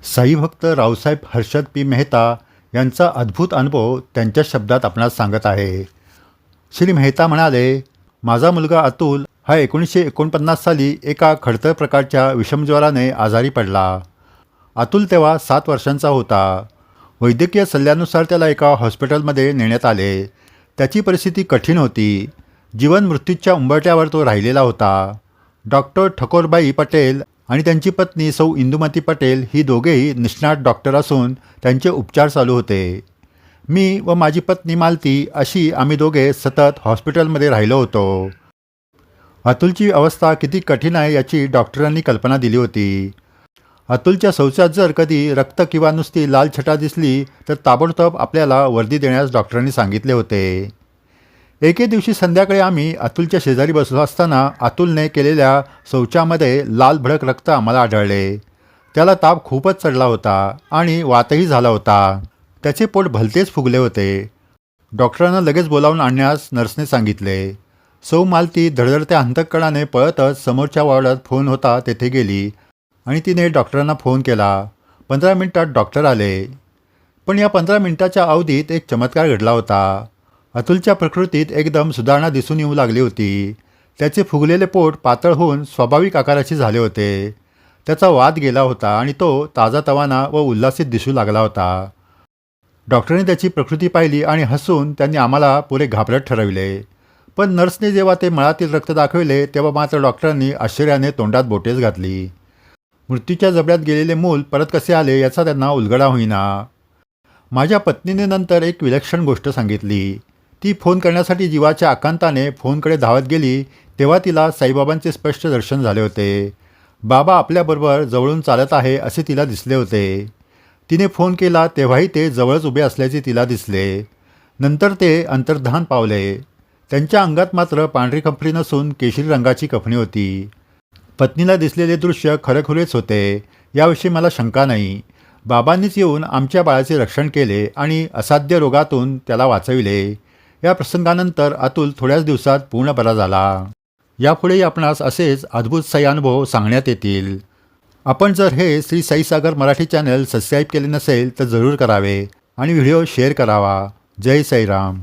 साई भक्त रावसाहेब हर्षद पी मेहता यांचा अद्भुत अनुभव त्यांच्या शब्दात आपणास सांगत आहे. श्री मेहता म्हणाले, माझा मुलगा अतुल हा 1949 साली एका खडतर प्रकारच्या विषमज्वराने आजारी पडला. अतुल तेव्हा 7 वर्षांचा होता. वैद्यकीय सल्ल्यानुसार त्याला एका हॉस्पिटलमध्ये नेण्यात आले. त्याची परिस्थिती कठीण होती. जीवन मृत्यूच्या उंबरठ्यावर तो राहिलेला होता. डॉक्टर ठकोरबाई पटेल आणि त्यांची पत्नी सौ इंदुमती पटेल ही दोघेही निष्णात डॉक्टर असून त्यांचे उपचार चालू होते. मी व माझी पत्नी मालती अशी आम्ही दोघे सतत हॉस्पिटलमध्ये राहिलो होतो. अतुलची अवस्था किती कठीण आहे याची डॉक्टरांनी कल्पना दिली होती. अतुलच्या शौचात जर कधी रक्त किंवा नुसती लाल छटा दिसली तर ताबडतोब आपल्याला वर्दी देण्यास डॉक्टरांनी सांगितले होते. एके दिवशी संध्याकाळी आम्ही अतुलच्या शेजारी बसलो असताना अतुलने केलेल्या शौचामध्ये लाल भडक रक्त आम्हाला आढळले. त्याला ताप खूपच चढला होता आणि वातही झाला होता. त्याचे पोट भलतेच फुगले होते. डॉक्टरांना लगेच बोलावून आणण्यास नर्सने सांगितले. सौ मालती धडधडत्या अंतःकरणाने पळतच समोरच्या वॉर्डात फोन होता तेथे गेली आणि तिने डॉक्टरांना फोन केला. 15 मिनिटात डॉक्टर आले. पण या 15 मिनिटाच्या अवधीत एक चमत्कार घडला होता. अतुलच्या प्रकृतीत एकदम सुधारणा दिसून येऊ लागली होती. त्याचे फुगलेले पोट पातळ होऊन स्वाभाविक आकाराचे झाले होते. त्याचा वात गेला होता आणि तो ताजातवाना व उल्हासित दिसू लागला होता. डॉक्टरांनी त्याची प्रकृती पाहिली आणि हसून त्यांनी आम्हाला पुरे घाबरट ठरविले. पण नर्सने जेव्हा ते मळातील रक्त दाखविले तेव्हा मात्र डॉक्टरांनी आश्चर्याने तोंडात बोटेच घातली. मृत्यूच्या जबड्यात गेलेले मूल परत कसे आले याचा त्यांना उलगडा होईना. माझ्या पत्नीने नंतर एक विलक्षण गोष्ट सांगितली. ती फोन करण्यासाठी जीवाच्या आकांताने फोनकडे धावत गेली तेव्हा तिला साईबाबांचे स्पष्ट दर्शन झाले होते. बाबा आपल्याबरोबर जवळून चालत आहे असे तिला दिसले होते. तिने फोन केला तेव्हाही ते जवळच उभे असल्याचे तिला दिसले. नंतर ते अंतर्धान पावले. त्यांच्या अंगात मात्र पांढरी कपडी नसून केशरी रंगाची कफनी होती. पत्नीला दिसलेले दृश्य खरेखुरेच होते याविषयी मला शंका नाही. बाबांनीच येऊन आमच्या बाळाचे रक्षण केले आणि असाध्य रोगातून त्याला वाचविले. या प्रसंगानंतर अतुल थोड्याच दिवसात पूर्ण बरा झाला. यापुढेही आपणास असेच अद्भुत साई अनुभव सांगण्यात येतील. आपण जर हे श्री साई सागर मराठी चॅनल सबस्क्राईब केले नसेल तर जरूर करावे आणि व्हिडिओ शेअर करावा. जय साईराम.